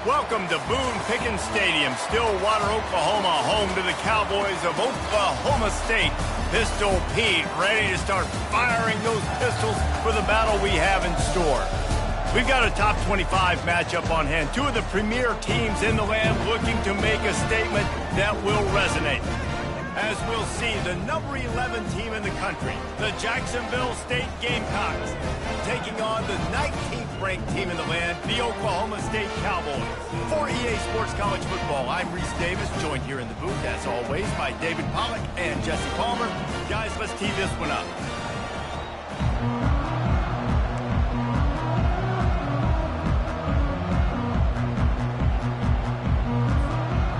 Welcome to Boone Pickens Stadium, Stillwater, Oklahoma, home to the Cowboys of Oklahoma State. Pistol Pete ready to start firing those pistols for the battle we have in store. We've got a top 25 matchup on hand. Two of the premier teams in the land looking to make a statement that will resonate. As we'll see, the number 11 team in the country, the Jacksonville State Gamecocks, taking on the 19th ranked team in the land, the Oklahoma State Cowboys. For EA Sports College Football, I'm Reese Davis, joined here in the booth, as always, by David Pollack and Jesse Palmer. Guys, let's tee this one up.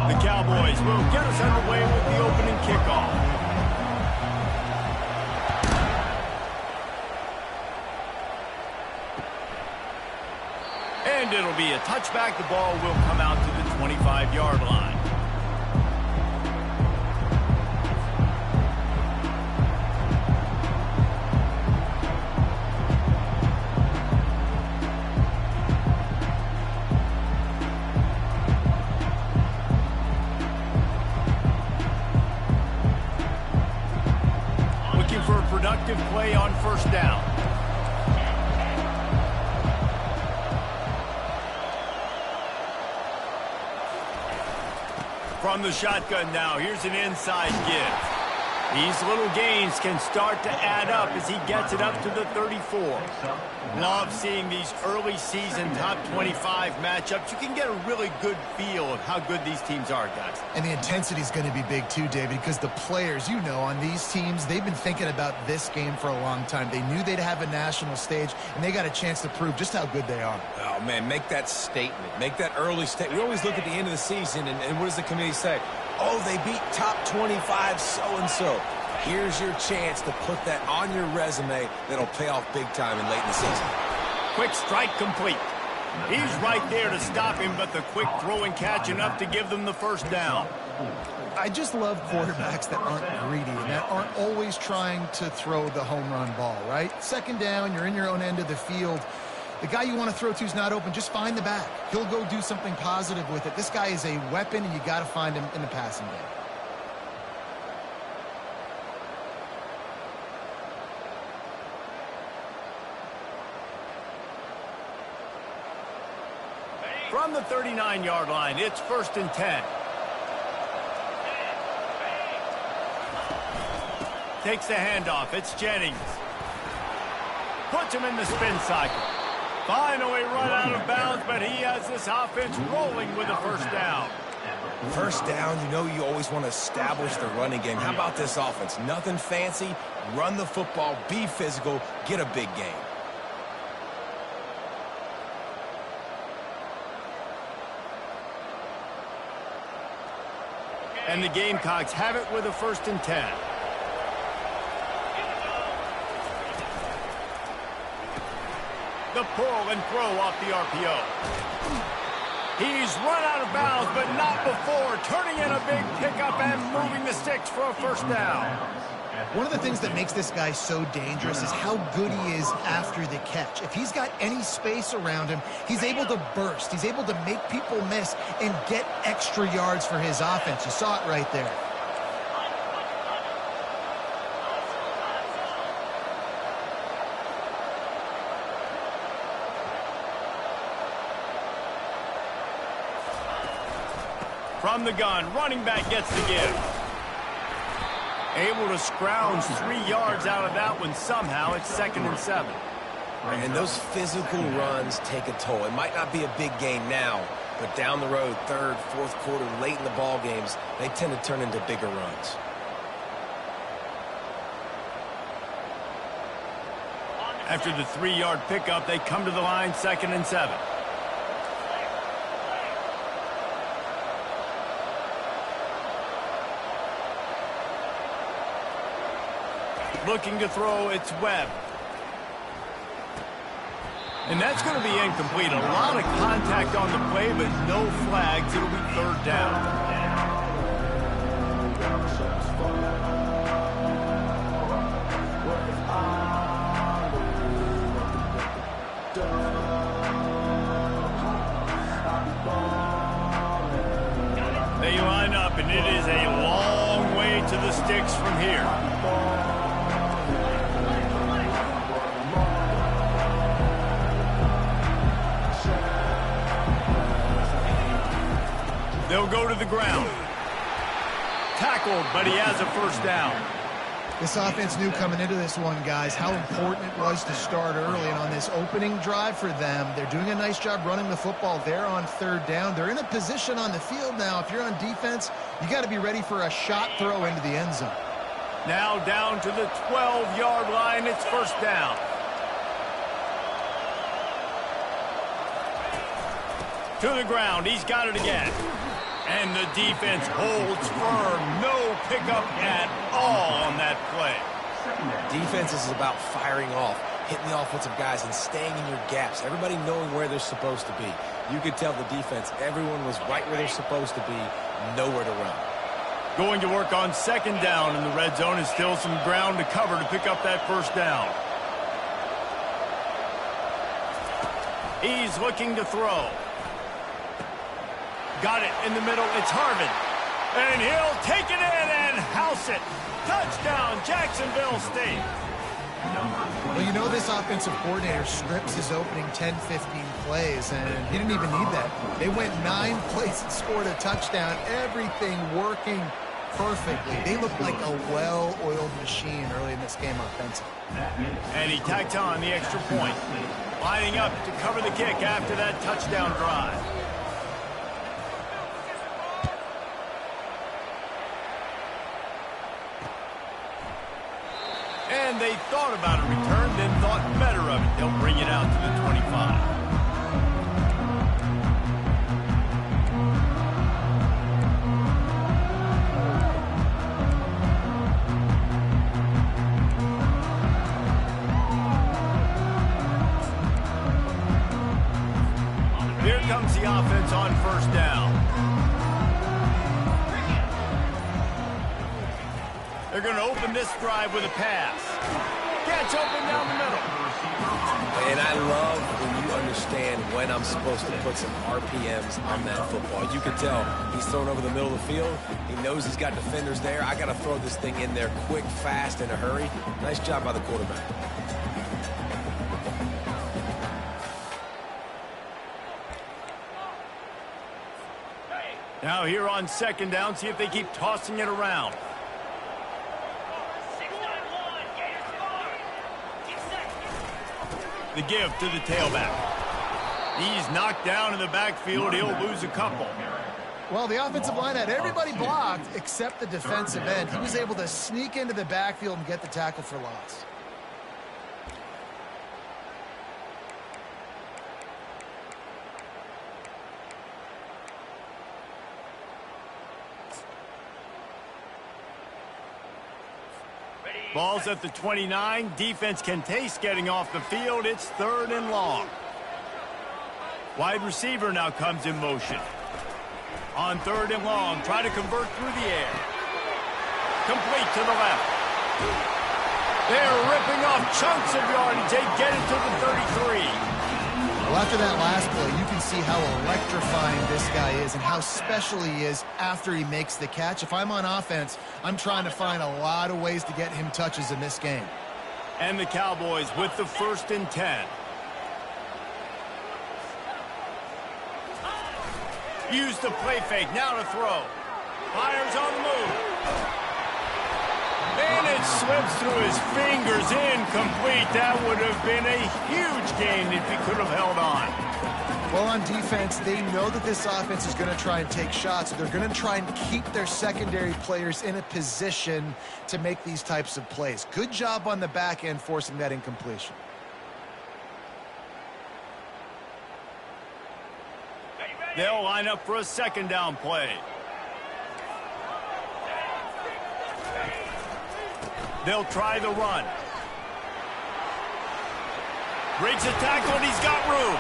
The Cowboys will get us underway with the opening kickoff. And it'll be a touchback. The ball will come out to the 25-yard line. For a productive play on first down. From the shotgun now, here's an inside give. These little gains can start to add up as he gets it up to the 34. Love seeing these early season top 25 matchups. You can get a really good feel of how good these teams are, guys. And the intensity is going to be big too, David, because the players, you know, on these teams, they've been thinking about this game for a long time. They knew they'd have a national stage, and they got a chance to prove just how good they are. Oh, man, make that statement. Make that early statement. We always look at the end of the season, and what does the committee say? Oh, they beat top 25 so-and-so. Here's your chance to put that on your resume that'll pay off big time and late in the season. Quick strike complete. He's right there to stop him, but the quick throw and catch enough to give them the first down. I just love quarterbacks that aren't greedy and that aren't always trying to throw the home run ball, right? Second down, you're in your own end of the field. The guy you want to throw to is not open. Just find the back. He'll go do something positive with it. This guy is a weapon, and you got to find him in the passing game. From the 39-yard line, it's 1st and 10. Takes the handoff. It's Jennings. Puts him in the spin cycle. Finally run out of bounds, but he has this offense rolling with a first down. First down, you know you always want to establish the running game. How about this offense? Nothing fancy. Run the football, be physical, get a big gain. And the Gamecocks have it with a 1st and 10. The pull and throw off the RPO. He's run out of bounds, but not before turning in a big pickup and moving the sticks for a first down. One of the things that makes this guy so dangerous is how good he is after the catch. If he's got any space around him, he's able to burst. He's able to make people miss and get extra yards for his offense. You saw it right there. From the gun, running back gets the give. Able to scrounge 3 yards out of that one somehow. It's 2nd and 7. And those physical runs take a toll. It might not be a big gain now, but down the road, 3rd, 4th quarter, late in the ball games, they tend to turn into bigger runs. After the 3-yard pickup, they come to the line, 2nd and 7. Looking to throw, it's Webb. And that's going to be incomplete. A lot of contact on the play, but no flags. It'll be 3rd down. And it is a long way to the sticks from here. They'll go to the ground. Tackled, but he has a first down. This offense knew coming into this one, guys, how important it was to start early. And on this opening drive for them, they're doing a nice job running the football. They're on third down. They're in a position on the field now. If you're on defense, you got to be ready for a shot throw into the end zone. Now down to the 12-yard line. It's first down. To the ground. He's got it again. And the defense holds firm. No pickup at all on that play. Defense is about firing off, hitting the offensive guys and staying in your gaps. Everybody knowing where they're supposed to be. You could tell the defense, everyone was right where they're supposed to be, nowhere to run. Going to work on second down in the red zone, and still some ground to cover to pick up that first down. He's looking to throw. Got it in the middle. It's Harvin. And he'll take it in and house it. Touchdown, Jacksonville State. Well, you know this offensive coordinator scripts his opening 10, 15 plays, and he didn't even need that. They went 9 plays and scored a touchdown. Everything working perfectly. They looked like a well-oiled machine early in this game offensively. And he tacked on the extra point. Lining up to cover the kick after that touchdown drive. And they thought about a return, then thought better of it. They'll bring it out to the 25. Here comes the offense on first down. They're going to open this drive with a pass. Catch open down the middle. And I love when you understand when I'm supposed to put some RPMs on that football. You can tell he's throwing over the middle of the field. He knows he's got defenders there. I got to throw this thing in there quick, fast, in a hurry. Nice job by the quarterback. Now here on second down, see if they keep tossing it around. The give to the tailback. He's knocked down in the backfield. He'll lose a couple. Well, the offensive line had everybody blocked except the defensive end. He was able to sneak into the backfield and get the tackle for loss. Ball's at the 29. Defense can taste getting off the field. It's third and long. Wide receiver now comes in motion. On third and long, try to convert through the air. Complete to the left. They're ripping off chunks of yardage. They get it to the 33. Well, after that last play, you can see how electrifying this guy is and how special he is after he makes the catch. If I'm on offense, I'm trying to find a lot of ways to get him touches in this game. And the Cowboys with the 1st and 10. Use the play fake. Now to throw. Fires on the move. And it slips through his fingers, incomplete. That would have been a huge gain if he could have held on. Well, on defense, they know that this offense is going to try and take shots. They're going to try and keep their secondary players in a position to make these types of plays. Good job on the back end forcing that incompletion. They'll line up for a second down play. They'll try the run. Breaks a tackle, and he's got room.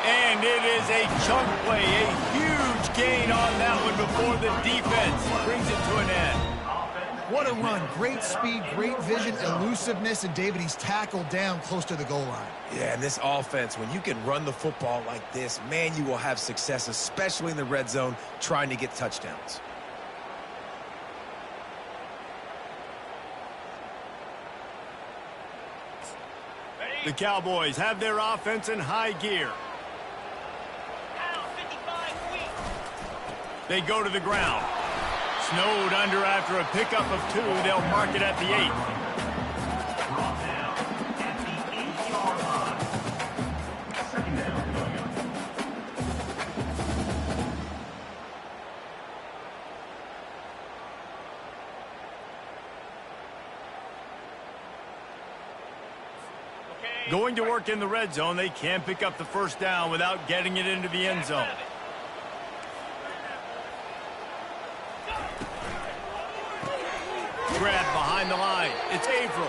And it is a chunk play, a huge gain on that one before the defense brings it to an end. What a run. Great speed, great vision, elusiveness, and David, he's tackled down close to the goal line. Yeah, and this offense, when you can run the football like this, man, you will have success, especially in the red zone, trying to get touchdowns. The Cowboys have their offense in high gear. They go to the ground. Snowed under after a pickup of 2. They'll mark it at the 8. Going to work in the red zone. They can't pick up the first down without getting it into the end zone. Grab behind the line. It's Averill.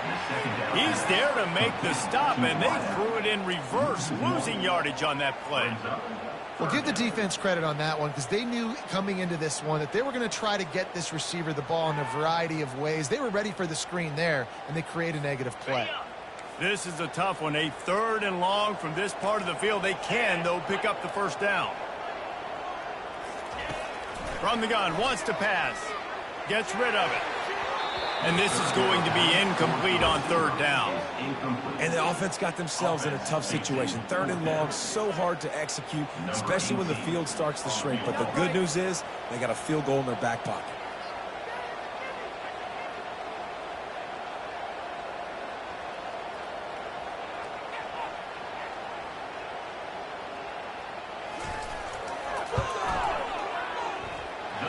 He's there to make the stop, and they threw it in reverse, losing yardage on that play. Well, give the defense credit on that one because they knew coming into this one that they were going to try to get this receiver the ball in a variety of ways. They were ready for the screen there, and they create a negative play. This is a tough one. A 3rd and long from this part of the field. They can, though, pick up the first down. From the gun, wants to pass. Gets rid of it. And this is going to be incomplete on 3rd down. And the offense got themselves in a tough situation. 3rd and long, so hard to execute, especially when the field starts to shrink. But the good news is they got a field goal in their back pocket.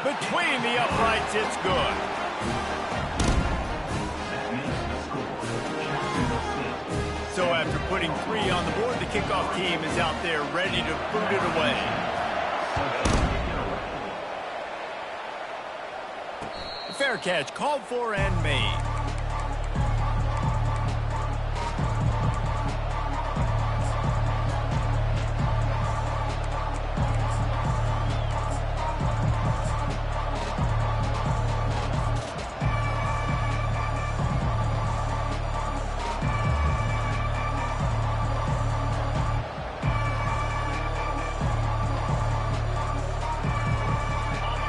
Between the uprights, it's good. So after putting 3 on the board, the kickoff team is out there ready to boot it away. Fair catch called for and made.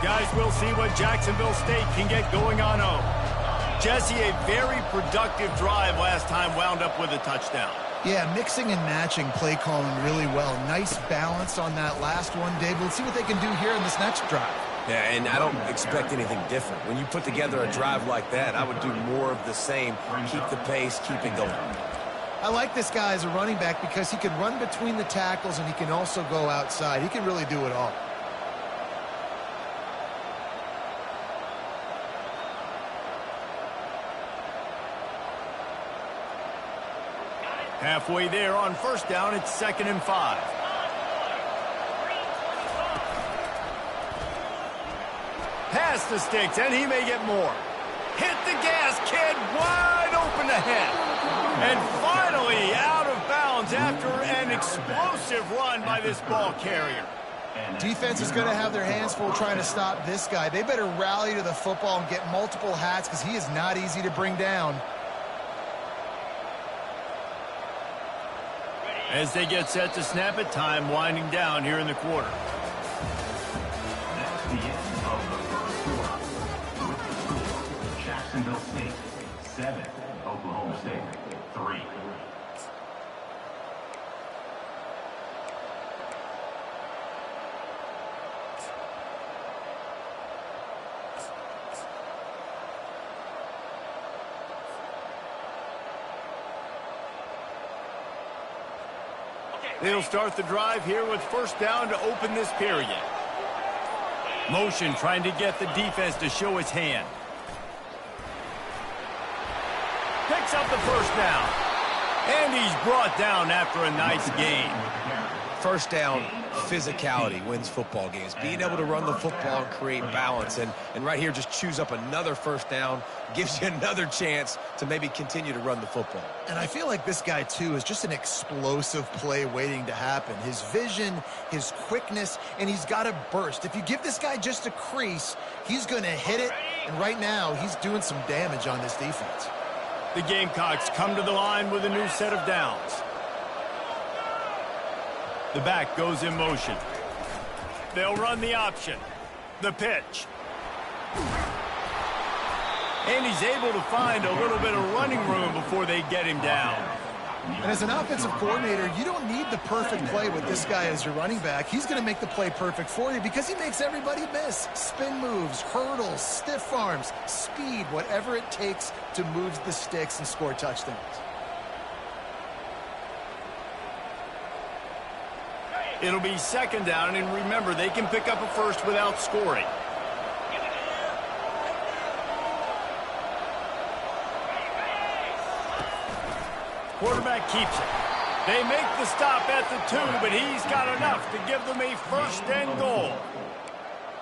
Guys, we'll see what Jacksonville State can get going on. Jesse, a very productive drive last time wound up with a touchdown. Yeah, mixing and matching play calling really well. Nice balance on that last one, Dave. Let's see what they can do here in this next drive. Yeah, and I don't expect anything different. When you put together a drive like that, I would do more of the same. Keep the pace, keep it going. I like this guy as a running back because he can run between the tackles and he can also go outside. He can really do it all. Halfway there on first down, it's 2nd and 5. Pass the sticks, and he may get more. Hit the gas, kid, wide open ahead. And finally out of bounds after an explosive run by this ball carrier. Defense is going to have their hands full trying to stop this guy. They better rally to the football and get multiple hats because he is not easy to bring down. As they get set to snap it, time winding down here in the quarter. That's the end of the first quarter. With the score, Jacksonville State 7, Oklahoma State 3. They'll start the drive here with first down to open this period. Motion trying to get the defense to show its hand. Picks up the first down. And he's brought down after a nice gain. First down, physicality wins football games. Being able to run the football and create balance. And right here, just choose up another first down. Gives you another chance to maybe continue to run the football. And I feel like this guy, too, is just an explosive play waiting to happen. His vision, his quickness, and he's got a burst. If you give this guy just a crease, he's going to hit it. And right now, he's doing some damage on this defense. The Gamecocks come to the line with a new set of downs. The back goes in motion. They'll run the option. The pitch. And he's able to find a little bit of running room before they get him down. And as an offensive coordinator, you don't need the perfect play with this guy as your running back. He's going to make the play perfect for you because he makes everybody miss. Spin moves, hurdles, stiff arms, speed, whatever it takes to move the sticks and score touchdowns. It'll be second down, and remember, they can pick up a first without scoring. Quarterback keeps it. They make the stop at the 2, but he's got enough to give them a first and goal.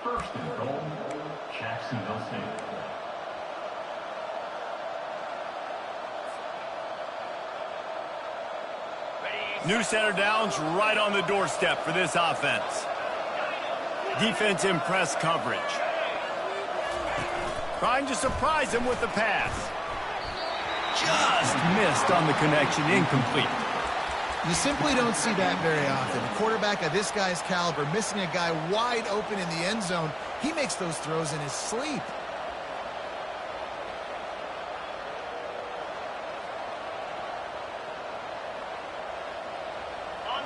First and goal, Jacksonville State. New center downs right on the doorstep for this offense. Defense in press coverage. Trying to surprise him with the pass. Just missed on the connection, incomplete. You simply don't see that very often. A quarterback of this guy's caliber missing a guy wide open in the end zone. He makes those throws in his sleep.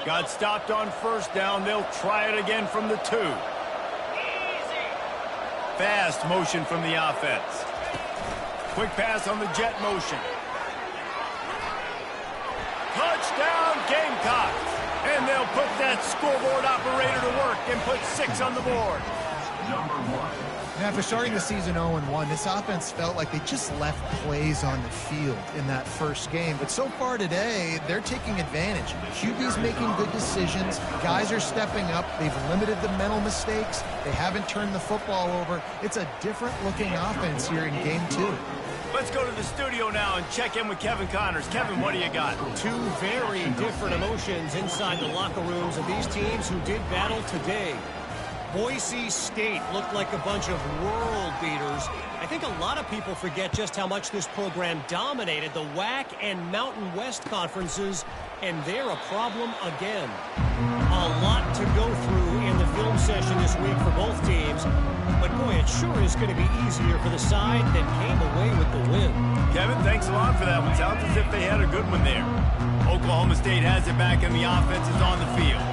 Got stopped on first down. They'll try it again from the 2. Fast motion from the offense. Quick pass on the jet motion. Touchdown, Gamecocks. And they'll put that scoreboard operator to work and put 6 on the board. Number 1. And after starting the season 0-1, this offense felt like they just left plays on the field in that first game. But so far today, they're taking advantage. QB's making good decisions. Guys are stepping up. They've limited the mental mistakes. They haven't turned the football over. It's a different-looking offense here in Game 2. Let's go to the studio now and check in with Kevin Connors. Kevin, what do you got? Two very different emotions inside the locker rooms of these teams who did battle today. Boise State looked like a bunch of world beaters. I think a lot of people forget just how much this program dominated the WAC and Mountain West conferences, and they're a problem again. A lot to go through in the film session this week for both teams, but boy, it sure is going to be easier for the side that came away with the win. Kevin, thanks a lot for that one. Sounds as if they had a good one there. Oklahoma State has it back, and the offense is on the field.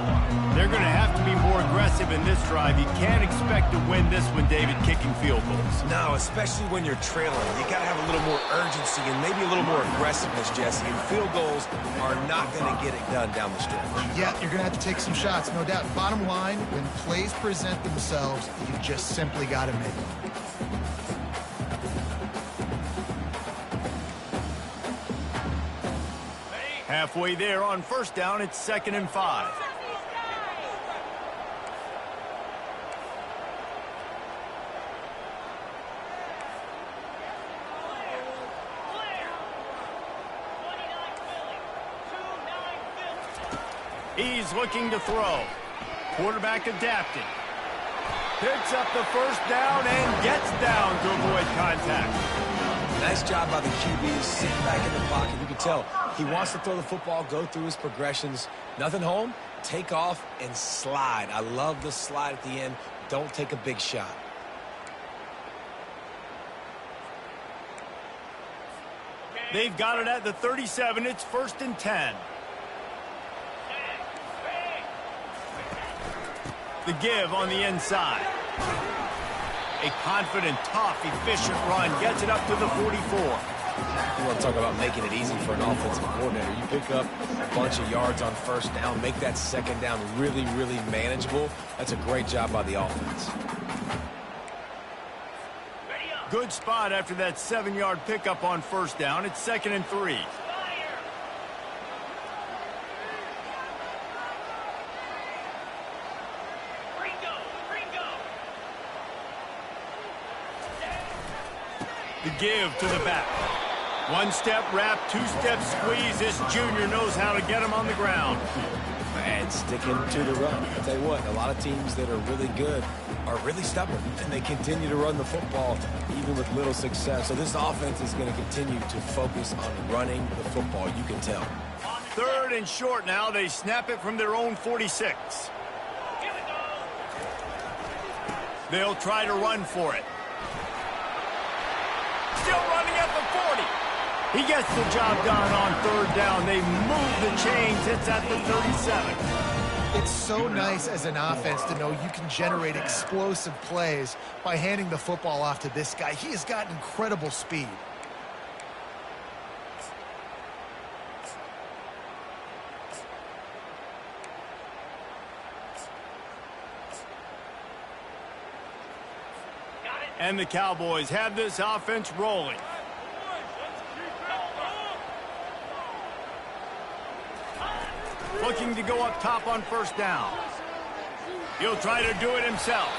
They're going to have to be more aggressive in this drive. You can't expect to win this one, David, kicking field goals. No, especially when you're trailing. You got to have a little more urgency and maybe a little more aggressiveness, Jesse. And field goals are not going to get it done down the stretch. Yeah, you're going to have to take some shots, no doubt. Bottom line, when plays present themselves, you just simply got to make them. Halfway there on first down, it's 2nd and 5. He's looking to throw. Quarterback adapting. Picks up the first down and gets down to avoid contact. Nice job by the QB, sitting back in the pocket. You can tell he wants to throw the football, go through his progressions. Nothing home, take off, and slide. I love the slide at the end. Don't take a big shot. They've got it at the 37. It's 1st and 10. The give on the inside. A confident, tough, efficient run gets it up to the 44. You want to talk about making it easy for an offensive coordinator. You pick up a bunch of yards on first down, make that second down really, really manageable. That's a great job by the offense. Good spot after that 7-yard pickup on first down. It's 2nd and 3. The give to the back. One step wrap, 2-step squeeze. This junior knows how to get him on the ground. And sticking to the run. I'll tell you what, a lot of teams that are really good are really stubborn, and they continue to run the football even with little success. So this offense is going to continue to focus on running the football, you can tell. 3rd and short now. They snap it from their own 46. They'll try to run for it. Still running at the 40. He gets the job done on third down. They move the chains. It's at the 37. It's so nice as an offense to know you can generate explosive plays by handing the football off to this guy. He has got incredible speed. And the Cowboys have this offense rolling. Looking to go up top on first down. He'll try to do it himself.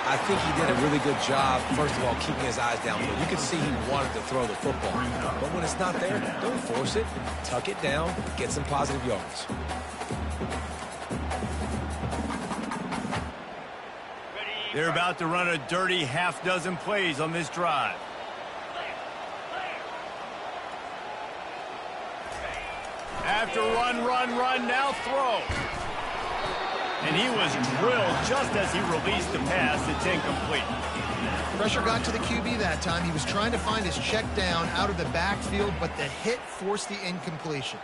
I think he did a really good job, first of all, keeping his eyes downfield. You could see he wanted to throw the football. But when it's not there, don't force it. Tuck it down, get some positive yards. They're about to run a dirty half-dozen plays on this drive. After run, now throw. And he was drilled just as he released the pass. It's incomplete. Pressure got to the QB that time. He was trying to find his check down out of the backfield, but the hit forced the incompletion.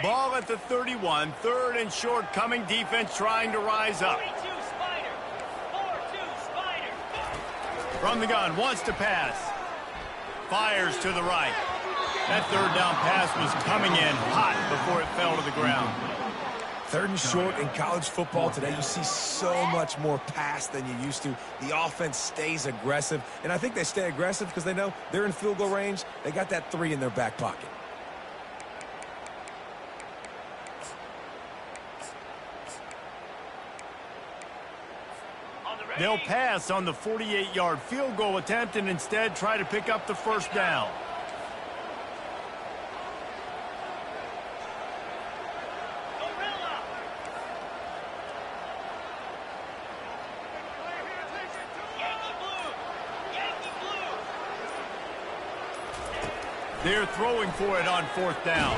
Ball at the 31, third and short coming, defense trying to rise up. From the gun, wants to pass. Fires to the right. That third down pass was coming in hot before it fell to the ground. Third and short in college football today, you see so much more pass than you used to. The offense stays aggressive, and I think they stay aggressive because they know they're in field goal range. They got that 3 in their back pocket. They'll pass on the 48-yard field goal attempt and instead try to pick up the first down. They're throwing for it on fourth down.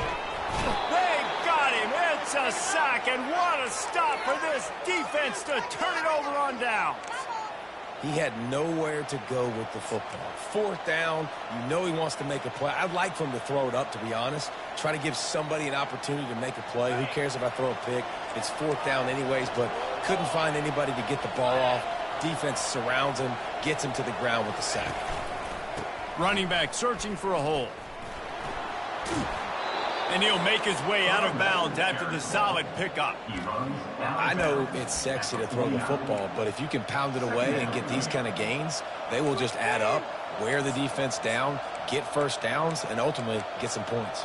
They got him. It's a sack, and what a stop for this defense to turn it over on downs. He had nowhere to go with the football. Fourth down, you know he wants to make a play. I'd like for him to throw it up, to be honest. Try to give somebody an opportunity to make a play. Who cares if I throw a pick? It's fourth down anyways, but couldn't find anybody to get the ball off. Defense surrounds him, gets him to the ground with the sack. Running back searching for a hole. And he'll make his way out of bounds after the solid pickup. I know it's sexy to throw the football, but if you can pound it away and get these kind of gains, they will just add up, wear the defense down, get first downs, and ultimately get some points.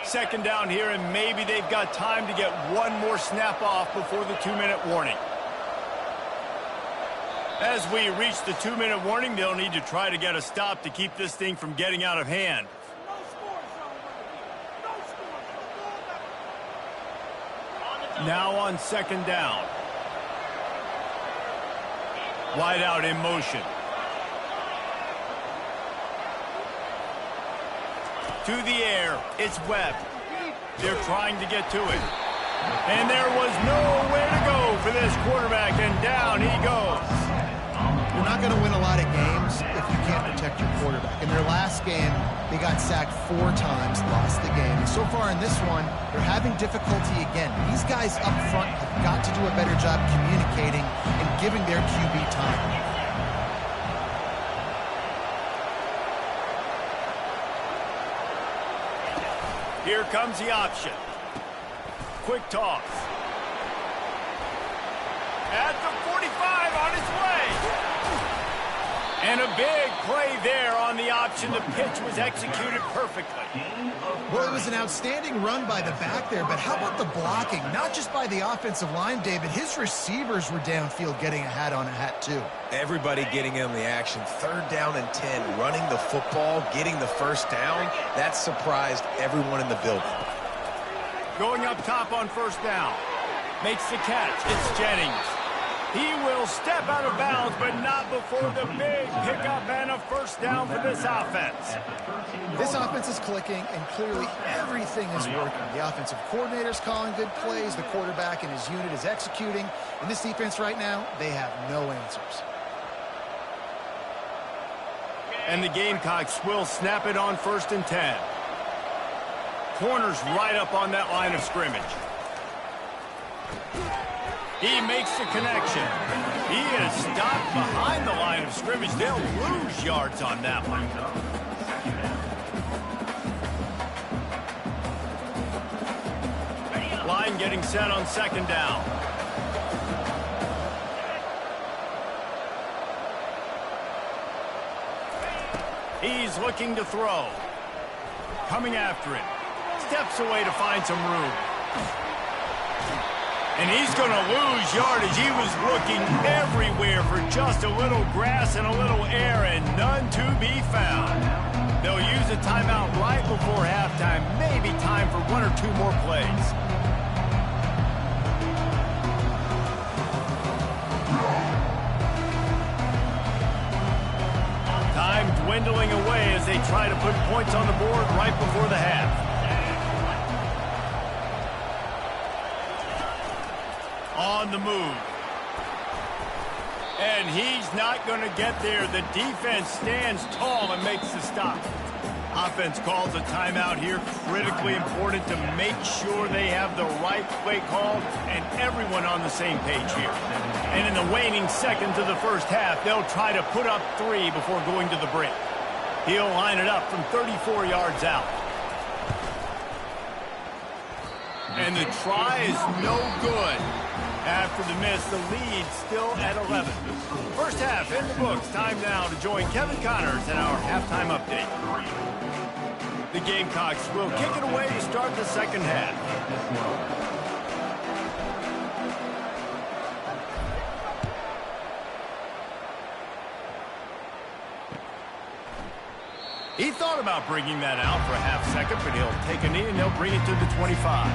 Second down here, and maybe they've got time to get one more snap off before the 2-minute warning. As we reach the 2-minute warning, they'll need to try to get a stop to keep this thing from getting out of hand. Now on second down. Wide out in motion. To the air, it's Webb. They're trying to get to it. And there was nowhere to go for this quarterback, and down he goes. You're not going to win a lot of games if you can't protect your quarterback. In their last game, they got sacked 4 times, lost the game. And so far in this one, they're having difficulty again. These guys up front have got to do a better job communicating and giving their QB time. Here comes the option. Quick toss. At the 45 on his way. And a big play there on the option. The pitch was executed perfectly. Well, it was an outstanding run by the back there, but how about the blocking? Not just by the offensive line, David. His receivers were downfield getting a hat on a hat, too. Everybody getting in the action. Third down and 10, running the football, getting the first down. That surprised everyone in the building. Going up top on first down. Makes the catch. It's Jennings. He will step out of bounds, but not before the big pickup and a first down for this offense. This offense is clicking, and clearly everything is working. The offensive coordinator's calling good plays. The quarterback and his unit is executing. And this defense right now, they have no answers. And the Gamecocks will snap it on 1st and 10. Corner's right up on that line of scrimmage. He makes the connection. He is stopped behind the line of scrimmage. They'll lose yards on that one. Line getting set on 2nd down. He's looking to throw. Coming after him. Steps away to find some room. And he's going to lose yardage. He was looking everywhere for just a little grass and a little air, and none to be found. They'll use a timeout right before halftime. Maybe time for 1 or 2 more plays. Time dwindling away as they try to put points on the board right before the half. On the move. And he's not going to get there. The defense stands tall and makes the stop. Offense calls a timeout here. Critically important to make sure they have the right play call and everyone on the same page here. And in the waning seconds of the first half, they'll try to put up 3 before going to the break. He'll line it up from 34 yards out. And the try is no good. After the miss, the lead still at 11. First half in the books. Time now to join Kevin Connors in our halftime update. The Gamecocks will kick it away to start the second half. He thought about bringing that out for a half second, but he'll take a knee and they'll bring it to the 25.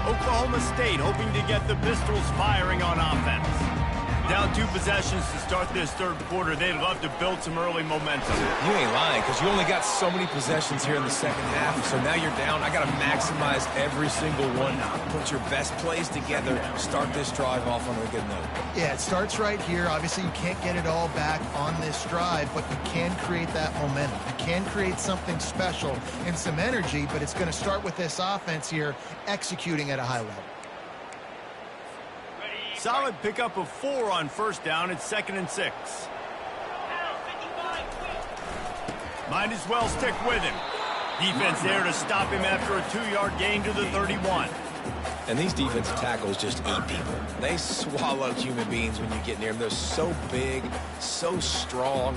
Oklahoma State hoping to get the Pistols firing on offense. Down 2 possessions to start this third quarter. They'd love to build some early momentum. You ain't lying, because you only got so many possessions here in the second half, so now you're down. I got to maximize every single one. Put your best plays together. Start this drive off on a good note. Yeah, it starts right here. Obviously, you can't get it all back on this drive, but you can create that momentum. You can create something special and some energy, but it's going to start with this offense here executing at a high level. Solid pickup of 4 on first down. It's 2nd and 6. Might as well stick with him. Defense there to stop him after a 2-yard gain to the 31. And these defensive tackles just eat people. They swallow human beings when you get near them. They're so big, so strong.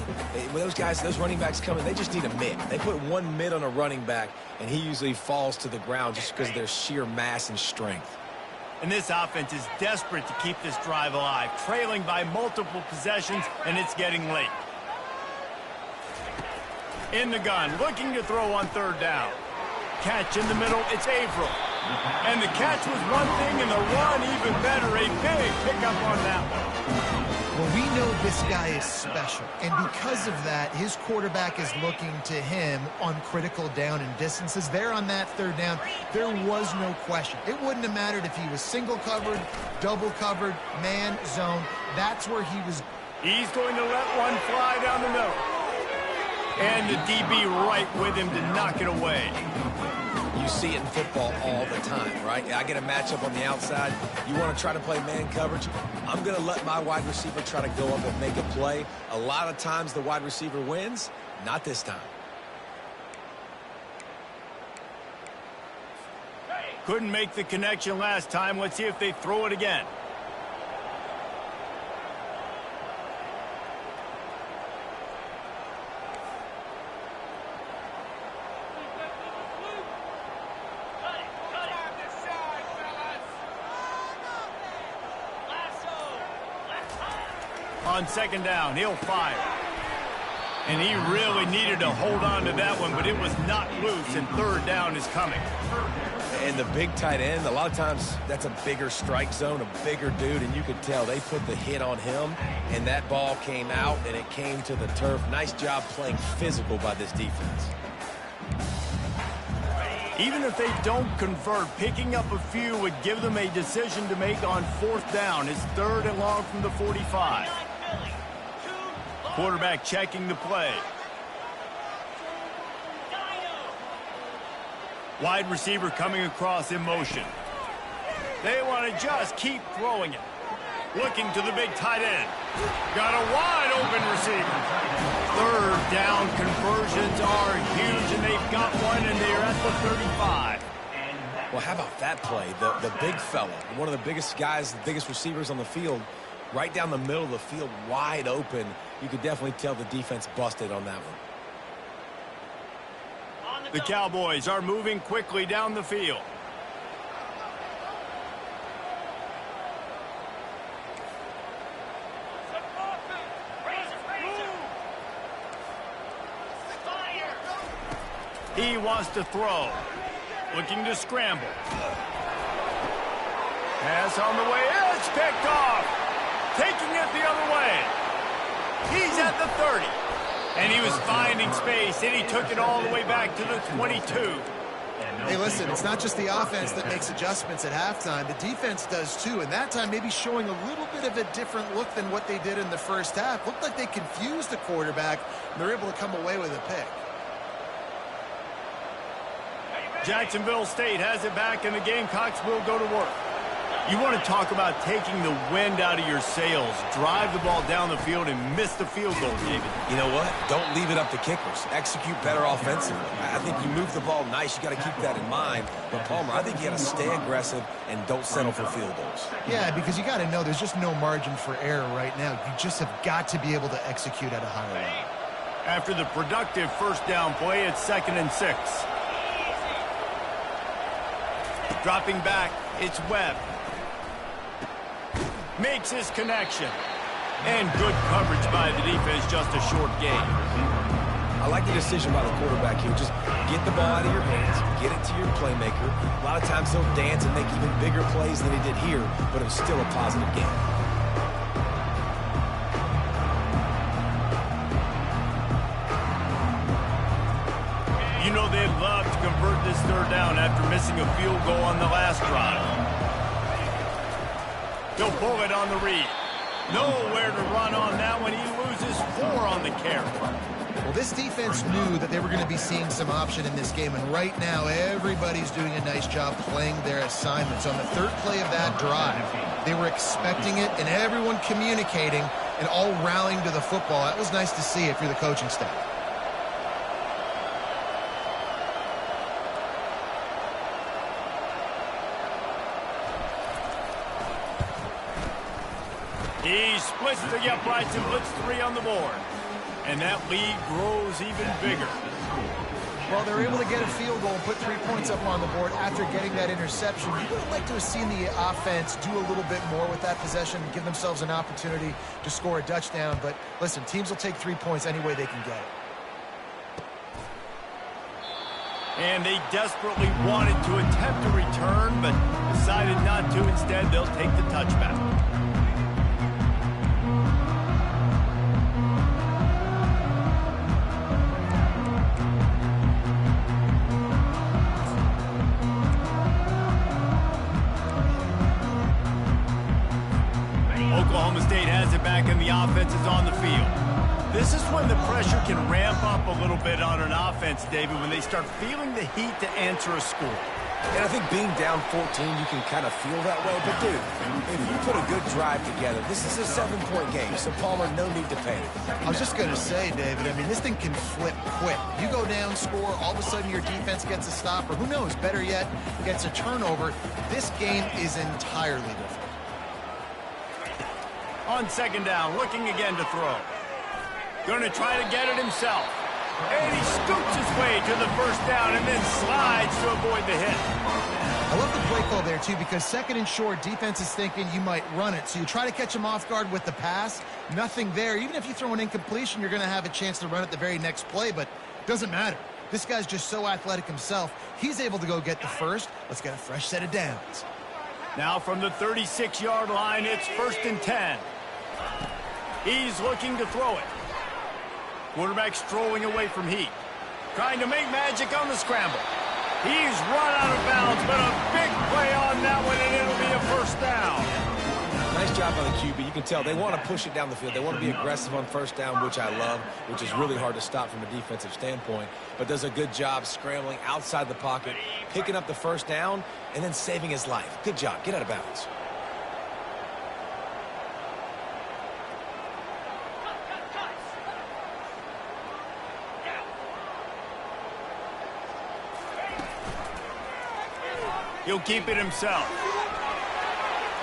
When those guys, those running backs come in, they just need a mid. They put 1 mid on a running back, and he usually falls to the ground just because of their sheer mass and strength. And this offense is desperate to keep this drive alive, trailing by multiple possessions, and it's getting late. In the gun, looking to throw on 3rd down. Catch in the middle, it's Averill. And the catch was one thing, and the run even better. A big pickup on that one. Well, we know this guy is special, and because of that, his quarterback is looking to him on critical down and distances. There on that 3rd down, there was no question. It wouldn't have mattered if he was single covered, double covered, man, zone. That's where he was. He's going to let one fly down the middle. And the DB right with him to knock it away. You see it in football all the time, right? I get a matchup on the outside. You want to try to play man coverage? I'm going to let my wide receiver try to go up and make a play. A lot of times the wide receiver wins. Not this time. Couldn't make the connection last time. Let's see if they throw it again. On 2nd down, he'll fire. And he really needed to hold on to that one, but it was not loose, and third down is coming. And the big tight end, a lot of times that's a bigger strike zone, a bigger dude, and you could tell they put the hit on him, and that ball came out, and it came to the turf. Nice job playing physical by this defense. Even if they don't convert, picking up a few would give them a decision to make on fourth down. It's third and long from the 45. Quarterback checking the play. Wide receiver coming across in motion. They want to just keep throwing it. Looking to the big tight end. Got a wide open receiver. Third down conversions are huge, and they've got one, and they're at the 35. Well, how about that play? The big fella, one of the biggest guys, the biggest receivers on the field, right down the middle of the field, wide open. You could definitely tell the defense busted on that one. The Cowboys are moving quickly down the field. He wants to throw. Looking to scramble. Pass on the way. It's picked off. Taking it the other way. He's at the 30. And he was finding space, and he took it all the way back to the 22. Hey, listen, it's not just the offense that makes adjustments at halftime. The defense does too, and that time maybe showing a little bit of a different look than what they did in the first half. Looked like they confused the quarterback, and they're able to come away with a pick. Jacksonville State has it back, and the Gamecocks will go to work. You want to talk about taking the wind out of your sails. Drive the ball down the field and miss the field goal, David. You know what? Don't leave it up to kickers. Execute better offensively. I think you move the ball nice. You got to keep that in mind. But, Palmer, I think you got to stay aggressive and don't settle for field goals. Yeah, because you got to know there's just no margin for error right now. You just have got to be able to execute at a higher level. After the productive first down play, it's 2nd and 6. Dropping back, it's Webb. Makes his connection. And good coverage by the defense, just a short gain. I like the decision by the quarterback here. Just get the ball out of your hands, get it to your playmaker. A lot of times he'll dance and make even bigger plays than he did here, but it was still a positive game. You know they'd love to convert this third down after missing a field goal on the last drive. He'll pull it on the read. Nowhere to run on that one. He loses 4 on the carry. Well, this defense knew that they were going to be seeing some option in this game, and right now everybody's doing a nice job playing their assignments. On the third play of that drive, they were expecting it, and everyone communicating and all rallying to the football. That was nice to see if you're the coaching staff. He splits the uprights and puts 3 on the board. And that lead grows even bigger. Well, they're able to get a field goal and put 3 points up on the board after getting that interception. You would have liked to have seen the offense do a little bit more with that possession and give themselves an opportunity to score a touchdown. But listen, teams will take 3 points any way they can get it. And they desperately wanted to attempt a return, but decided not to. Instead, they'll take the touchback. Oklahoma State has it back, and the offense is on the field. This is when the pressure can ramp up a little bit on an offense, David, when they start feeling the heat to answer a score. And I think being down 14, you can kind of feel that way. But, dude, if you put a good drive together, this is a 7-point game. So, Palmer, no need to panic. I was just going to say, David, I mean, this thing can flip quick. You go down, score, all of a sudden your defense gets a stop, or who knows, better yet, gets a turnover. This game is entirely different. On 2nd down, looking again to throw. Going to try to get it himself. And he scoops his way to the first down and then slides to avoid the hit. I love the play call there, too, because second and short, defense is thinking you might run it. So you try to catch him off guard with the pass. Nothing there. Even if you throw an incompletion, you're going to have a chance to run it the very next play, but it doesn't matter. This guy's just so athletic himself. He's able to go get the first. Let's get a fresh set of downs. Now from the 36-yard line, it's 1st and 10. He's looking to throw it. Quarterback strolling away from heat. Trying to make magic on the scramble. He's run out of bounds, but a big play on that one, and it'll be a first down. Nice job on the QB. You can tell they want to push it down the field. They want to be aggressive on first down, which I love, which is really hard to stop from a defensive standpoint, but does a good job scrambling outside the pocket, picking up the first down, and then saving his life. Good job. Get out of bounds. He'll keep it himself.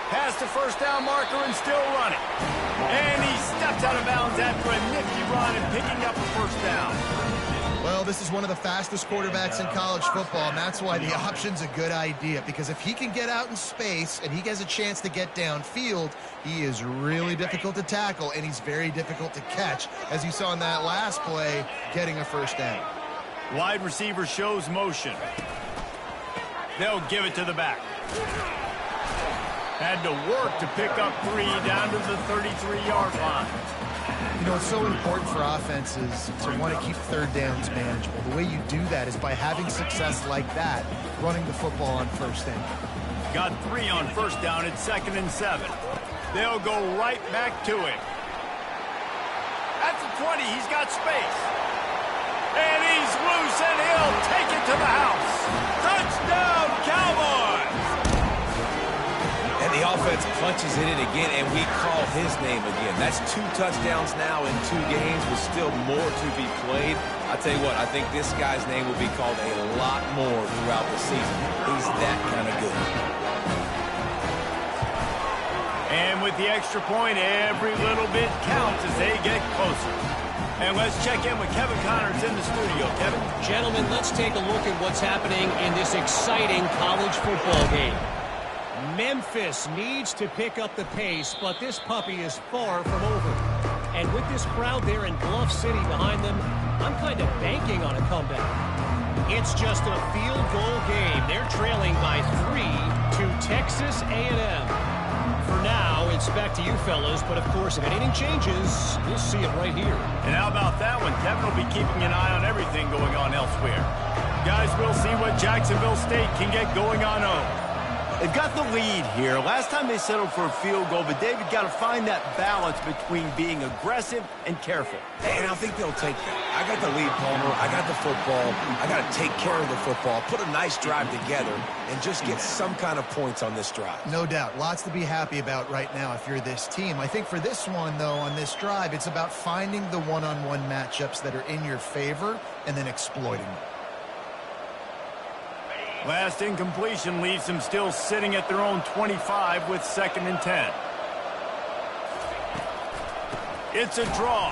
Past the first down marker and still running. And he steps out of bounds after a nifty run and picking up a first down. Well, this is one of the fastest quarterbacks in college football, and that's why the option's a good idea, because if he can get out in space and he has a chance to get downfield, he is really difficult to tackle, and he's very difficult to catch, as you saw in that last play, getting a first down. Wide receiver shows motion. They'll give it to the back. Had to work to pick up 3 down to the 33-yard line. You know, it's so important for offenses to want to keep third downs manageable. The way you do that is by having success like that, running the football on first down. Got 3 on first down at 2nd and 7. They'll go right back to him. At the 20, he's got space. And he's loose, and he'll take it to the house. Touchdown, Cowboys! And the offense punches it in again, and we call his name again. That's 2 touchdowns now in 2 games with still more to be played. I tell you what, I think this guy's name will be called a lot more throughout the season. He's that kind of good. And with the extra point, every little bit counts as they get closer. And let's check in with Kevin Connors in the studio. Kevin? Gentlemen, let's take a look at what's happening in this exciting college football game. Memphis needs to pick up the pace, but this puppy is far from over. And with this crowd there in Bluff City behind them, I'm kind of banking on a comeback. It's just a field goal game. They're trailing by 3 to Texas A&M. For now, it's back to you fellas, but of course, if anything changes, we'll see it right here. And how about that one? Kevin will be keeping an eye on everything going on elsewhere. Guys, we'll see what Jacksonville State can get going on home. They've got the lead here. Last time they settled for a field goal, but David got to find that balance between being aggressive and careful. And I think they'll take that. I got the lead, Palmer. I got the football. I got to take care of the football, put a nice drive together, and just get some kind of points on this drive. No doubt. Lots to be happy about right now if you're this team. I think for this one, though, on this drive, it's about finding the one-on-one matchups that are in your favor and then exploiting them. Last incompletion leaves them still sitting at their own 25 with 2nd and 10. It's a draw.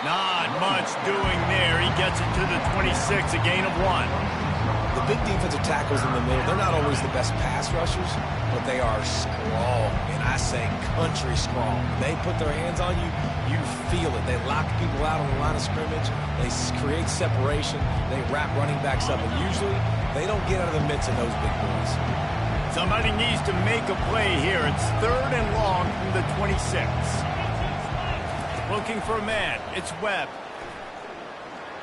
Not much doing there. He gets it to the 26, a gain of 1. The big defensive tackles in the middle, they're not always the best pass rushers, but they are strong, and I say country strong. They put their hands on you, you feel it. They lock people out on the line of scrimmage. They create separation. They wrap running backs up, and usually they don't get out of the midst of those big boys. Somebody needs to make a play here. It's 3rd and long from the 26. Looking for a man. It's Webb.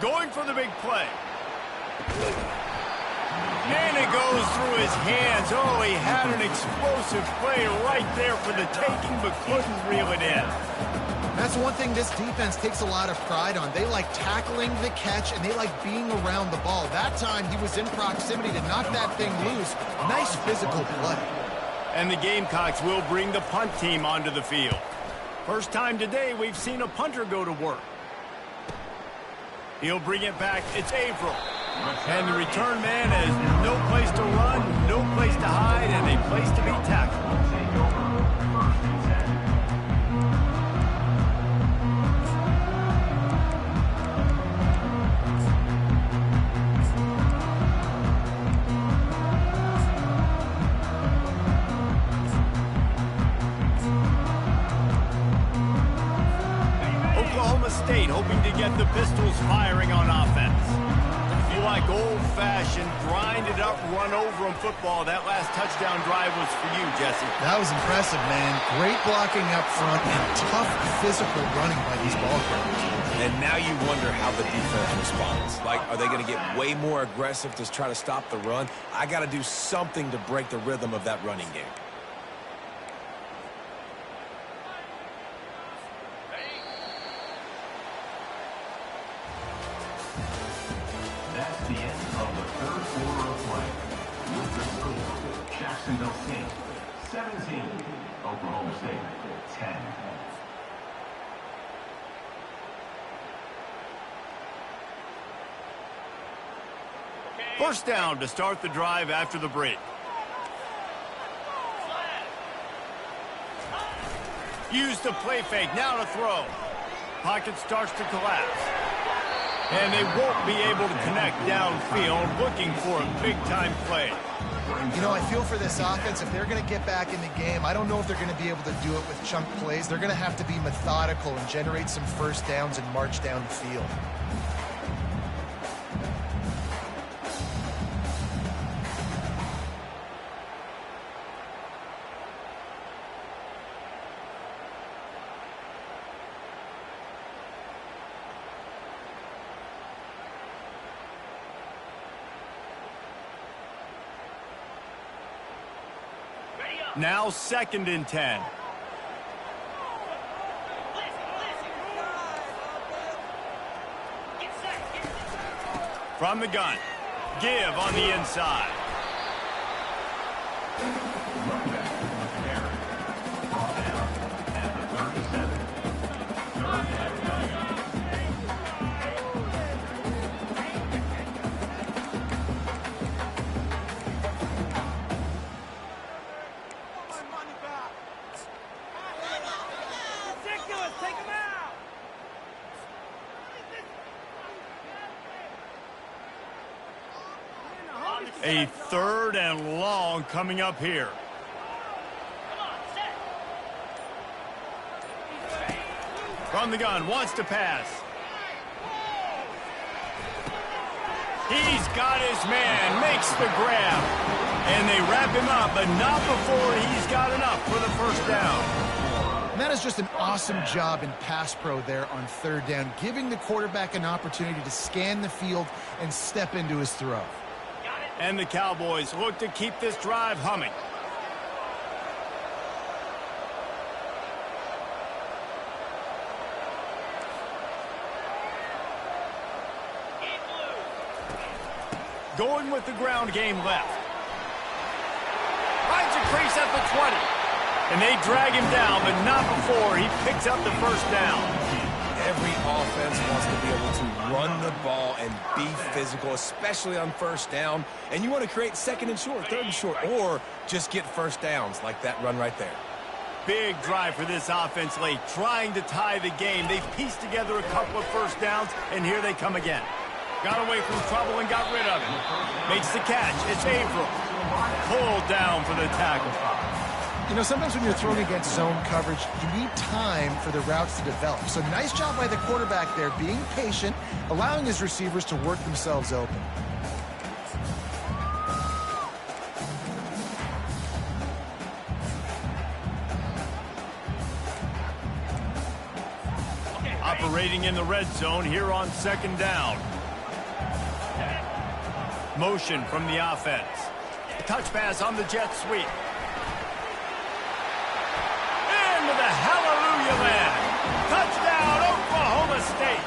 Going for the big play. And it goes through his hands. Oh, he had an explosive play right there for the taking, but couldn't reel it in. That's one thing this defense takes a lot of pride on. They like tackling the catch, and they like being around the ball. That time, he was in proximity to knock that thing loose. Nice physical play. And the Gamecocks will bring the punt team onto the field. First time today we've seen a punter go to work. He'll bring it back. It's Averill. And the return man has no place to run, no place to hide, and a place to be tackled. pistols firing on offense. If you like old-fashioned, grinded-up, run-over-'em football, that last touchdown drive was for you, Jesse. That was impressive, man. Great blocking up front and tough physical running by these ball carriers. And now you wonder how the defense responds. Like, are they going to get way more aggressive to try to stop the run? I got to do something to break the rhythm of that running game. That's the end of the third quarter of play. With the score, Jacksonville State 17, Oklahoma State 10. First down to start the drive after the break. Use the play fake, now to throw. Pocket starts to collapse. And they won't be able to connect downfield, looking for a big-time play. You know, I feel for this offense, if they're going to get back in the game, I don't know if they're going to be able to do it with chunk plays. They're going to have to be methodical and generate some first downs and march down the field. Now 2nd and 10. From the gun. Give on the inside. A 3rd and long coming up here. From the gun, wants to pass. He's got his man, makes the grab. And they wrap him up, but not before he's got enough for the first down. And that is just an awesome job in pass pro there on 3rd down, giving the quarterback an opportunity to scan the field and step into his throw. And the Cowboys look to keep this drive humming. Going with the ground game left. Finds a crease at the 20. And they drag him down, but not before he picks up the first down. Every offense wants to be able to run the ball and be physical, especially on first down. And you want to create 2nd and short, 3rd and short, or just get first downs like that run right there. Big drive for this offense late, trying to tie the game. They've pieced together a couple of first downs, and here they come again. Got away from trouble and got rid of it. Makes the catch. It's Averill. Pulled down for the tackle. You know, sometimes when you're thrown against zone coverage, you need time for the routes to develop. So nice job by the quarterback there, being patient, allowing his receivers to work themselves open. Operating in the red zone here on 2nd down. Motion from the offense. Touch pass on the jet sweep. Into the hallelujah land. Touchdown, Oklahoma State.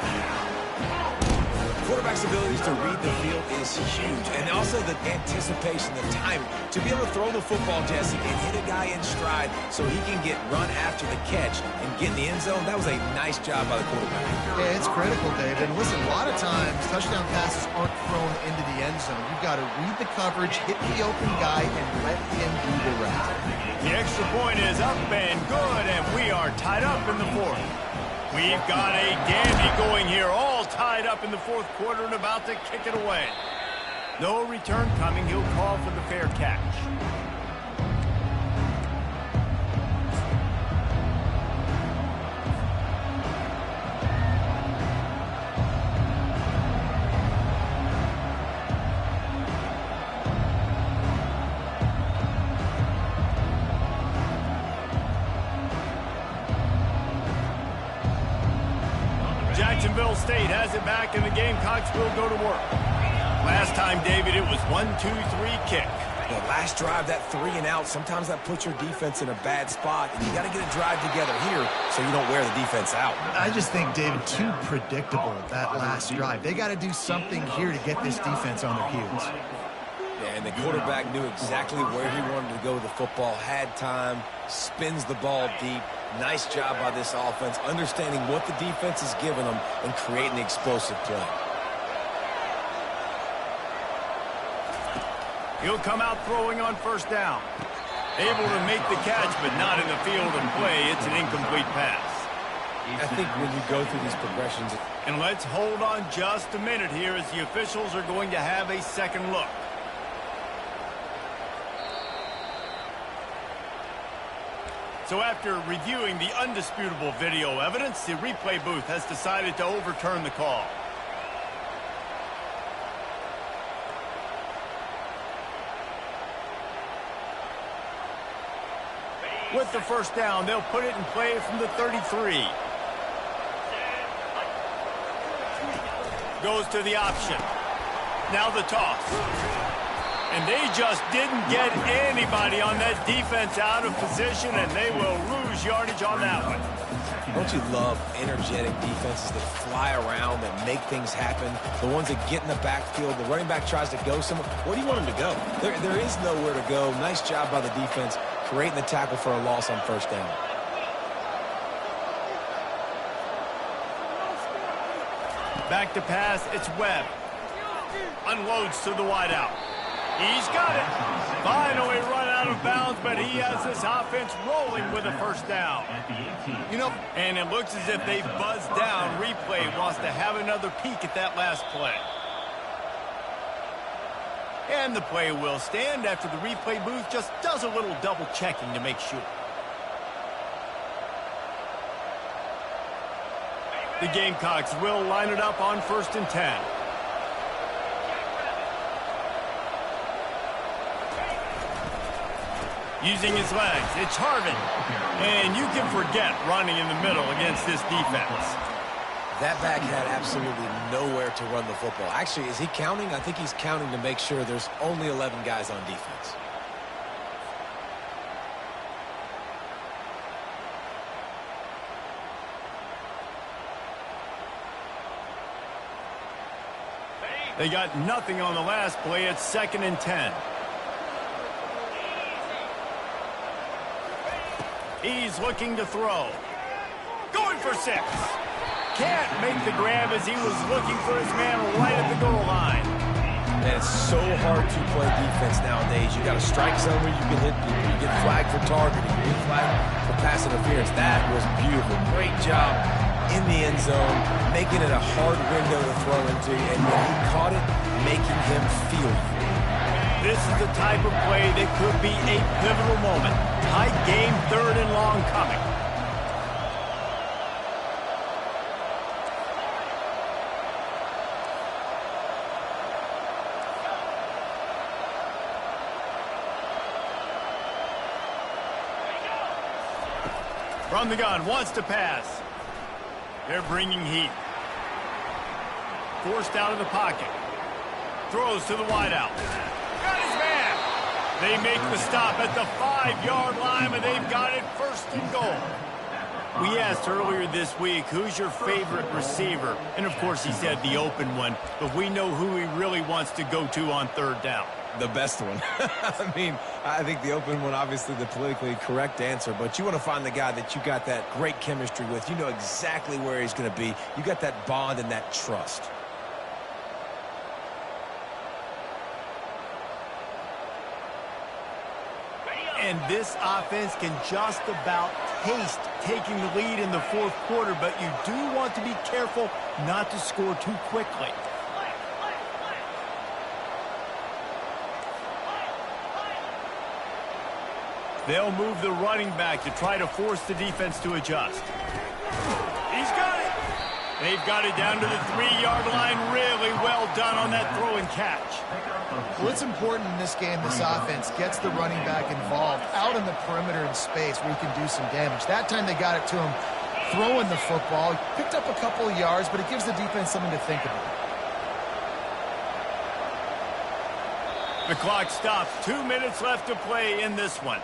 Quarterback's abilities to read the field is huge, and also the anticipation, the timing. To be able to throw the football, Jesse, and hit a guy in stride so he can get run after the catch and get in the end zone, that was a nice job by the quarterback. Yeah, it's critical, David. And listen, a lot of times, touchdown passes aren't thrown into the end zone. You've got to read the coverage, hit the open guy, and let him do the rest. The extra point is up and good, and we are tied up in the 4th. We've got a dandy going here, all tied up in the 4th quarter and about to kick it away. No return coming. He'll call for the fair catch. State has it back, and the Gamecocks will go to work. Last time, David, it was 1-2-3 kick. The last drive, that 3 and out, sometimes that puts your defense in a bad spot, and you got to get a drive together here so you don't wear the defense out. I just think, David, too predictable, that last drive. They got to do something here to get this defense on their heels. Yeah, and the quarterback knew exactly where he wanted to go with the football, had time, spins the ball deep. Nice job by this offense, understanding what the defense is giving them and creating the explosive play. He'll come out throwing on first down. Able to make the catch, but not in the field of play. It's an incomplete pass. I think when you go through these progressions... And let's hold on just a minute here as the officials are going to have a second look. So after reviewing the undisputable video evidence, the replay booth has decided to overturn the call. With the first down, they'll put it in play from the 33. Goes to the option. Now the toss. And they just didn't get anybody on that defense out of position, and they will lose yardage on that one. Don't you love energetic defenses that fly around, that make things happen? The ones that get in the backfield, the running back tries to go somewhere. Where do you want him to go? There is nowhere to go. Nice job by the defense, creating the tackle for a loss on first down. Back to pass, it's Webb. Unloads to the wideout. He's got it. Finally run out of bounds, but he has this offense rolling with a first down. You know, and it looks as if they've buzzed down. Replay wants to have another peek at that last play. And the play will stand after the replay booth just does a little double checking to make sure. The Gamecocks will line it up on 1st and 10. Using his legs, it's Harvin. And you can forget running in the middle against this defense. That back had absolutely nowhere to run the football. Actually, is he counting? I think he's counting to make sure there's only 11 guys on defense. They got nothing on the last play. It's 2nd and 10. He's looking to throw. Going for 6. Can't make the grab as he was looking for his man right at the goal line. Man, it's so hard to play defense nowadays. You got a strike zone where you can hit people. You get flagged for targeting. You get flagged for pass interference. That was beautiful. Great job in the end zone, making it a hard window to throw into. And when he caught it, making him feel you. This is the type of play that could be a pivotal moment. Tight game, 3rd and long coming. From the gun, wants to pass. They're bringing heat. Forced out of the pocket. Throws to the wideout. Got his man. They make the stop at the 5-yard line, and they've got it 1st and goal. We asked earlier this week, who's your favorite receiver? And, of course, he said the open one, but we know who he really wants to go to on 3rd down. The best one. I mean, I think the open one, obviously the politically correct answer, but you want to find the guy that you got that great chemistry with. You know exactly where he's going to be. You got that bond and that trust. And this offense can just about taste taking the lead in the 4th quarter, but you do want to be careful not to score too quickly. They'll move the running back to try to force the defense to adjust. He's got it. They've got it down to the 3-yard line. Really well done on that throw and catch. Well, it's important in this game, this offense gets the running back involved out in the perimeter in space where he can do some damage. That time they got it to him throwing the football. He picked up a couple of yards, but it gives the defense something to think about. The clock stops. 2 minutes left to play in this one.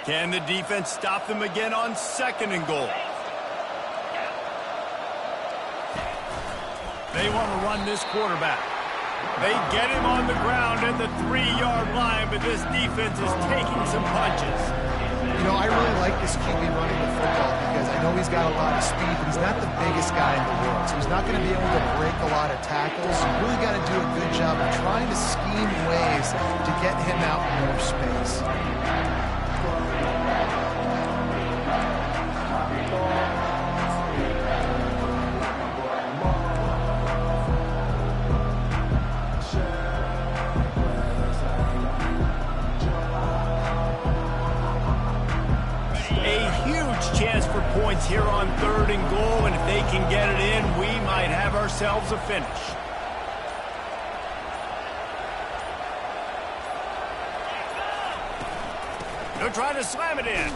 Can the defense stop them again on 2nd and goal? They want to run this quarterback. They get him on the ground at the 3-yard line, but this defense is taking some punches. You know, I really like this QB running the football because I know he's got a lot of speed, but he's not the biggest guy in the world. So he's not going to be able to break a lot of tackles. You really got to do a good job of trying to scheme ways to get him out in more space. Chance for points here on 3rd and goal, and if they can get it in, we might have ourselves a finish. They're trying to slam it in.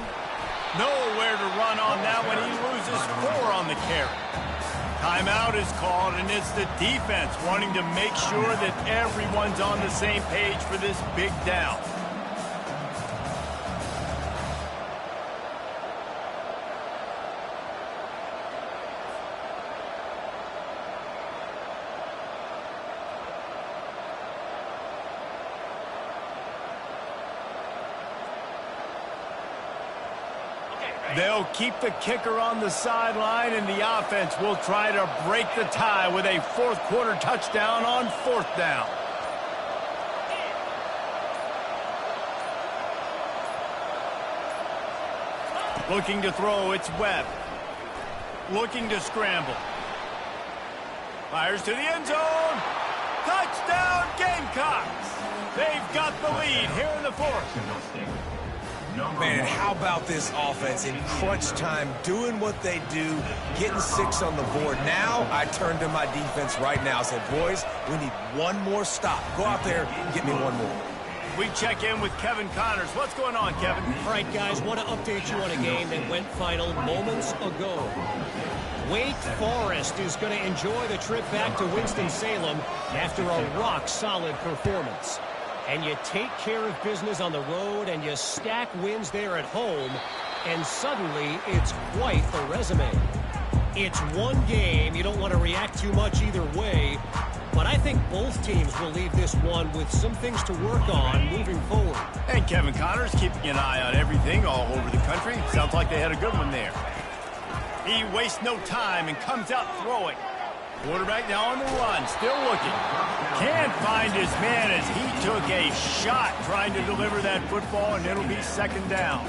Nowhere to run on that one. He loses 4 on the carry. Timeout is called, and it's the defense wanting to make sure that everyone's on the same page for this big down. They'll keep the kicker on the sideline, and the offense will try to break the tie with a 4th quarter touchdown on 4th down. Looking to throw, it's Webb. Looking to scramble. Fires to the end zone. Touchdown, Gamecocks! They've got the lead here in the 4th. Man, and how about this offense in crunch time, doing what they do, getting 6 on the board. Now I turn to my defense right now and say, boys, we need one more stop. Go out there and get me one more. We check in with Kevin Connors. What's going on, Kevin? All right, guys, want to update you on a game that went final moments ago. Wake Forest is going to enjoy the trip back to Winston-Salem after a rock-solid performance. And you take care of business on the road, and you stack wins there at home, and suddenly it's quite a resume. It's one game. You don't want to react too much either way, but I think both teams will leave this one with some things to work on moving forward. And Kevin Connors keeping an eye on everything all over the country. Sounds like they had a good one there. He wastes no time and comes out throwing. Quarterback now on the run, still looking. Can't find his man as he took a shot trying to deliver that football, and it'll be 2nd down.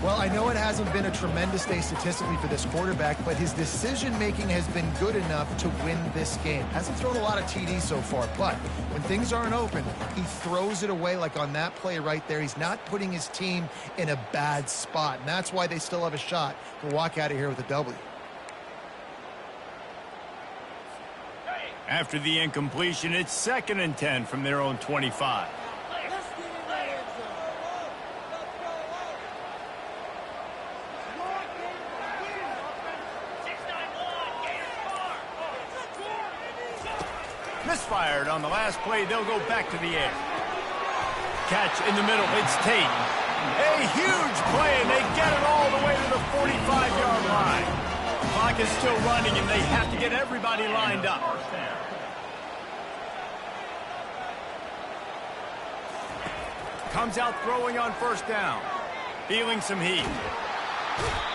Well, I know it hasn't been a tremendous day statistically for this quarterback, but his decision-making has been good enough to win this game. Hasn't thrown a lot of TDs so far, but when things aren't open, he throws it away like on that play right there. He's not putting his team in a bad spot, and that's why they still have a shot to walk out of here with a W. After the incompletion, it's 2nd and 10 from their own 25. Misfired on the last play. They'll go back to the air. Catch in the middle. It's Tate. A huge play, and they get it all the way to the 45-yard line. Clock is still running, and they have to get everybody lined up. Comes out throwing on 1st down. Feeling some heat.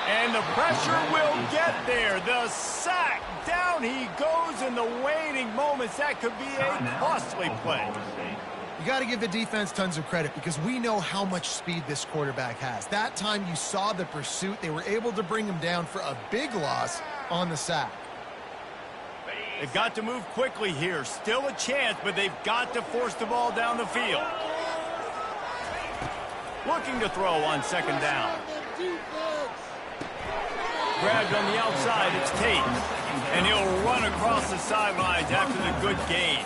And the pressure will get there. The sack. Down he goes in the waning moments. That could be a costly play. You got to give the defense tons of credit because we know how much speed this quarterback has. That time you saw the pursuit. They were able to bring him down for a big loss on the sack. They've got to move quickly here. Still a chance, but they've got to force the ball down the field. Looking to throw on second down. Grabbed on the outside, it's Tate. And he'll run across the sidelines after the good gain.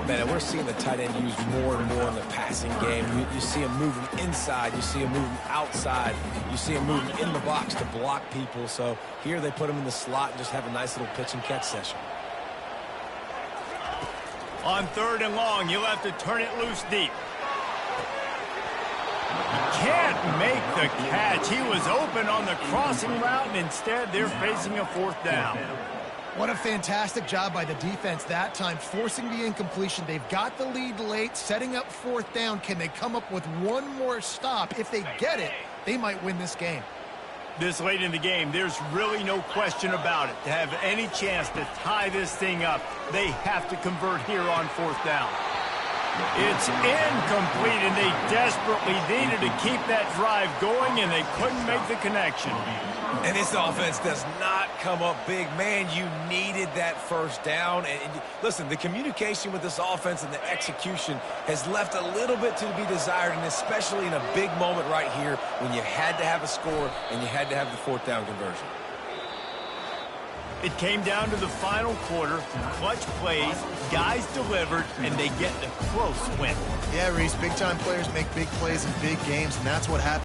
Man, we're seeing the tight end used more and more in the passing game. You see him moving inside. You see him moving outside. You see him moving in the box to block people. So here they put him in the slot and just have a nice little pitch and catch session. On third and long, you'll have to turn it loose deep. Can't make the catch. He was open on the crossing route, and instead they're facing a fourth down. What a fantastic job by the defense that time, forcing the incompletion. They've got the lead late, setting up fourth down. Can they come up with one more stop? If they get it, they might win this game. This late in the game, there's really no question about it. To have any chance to tie this thing up, they have to convert here on fourth down. It's incomplete, and they desperately needed to keep that drive going, and they couldn't make the connection. And this offense does not come up big. Man, you needed that first down. And listen, the communication with this offense and the execution has left a little bit to be desired, and especially in a big moment right here when you had to have a score and you had to have the fourth down conversion. It came down to the final quarter, clutch plays, guys delivered, and they get the close win. Yeah, Reese, big-time players make big plays in big games, and that's what happened.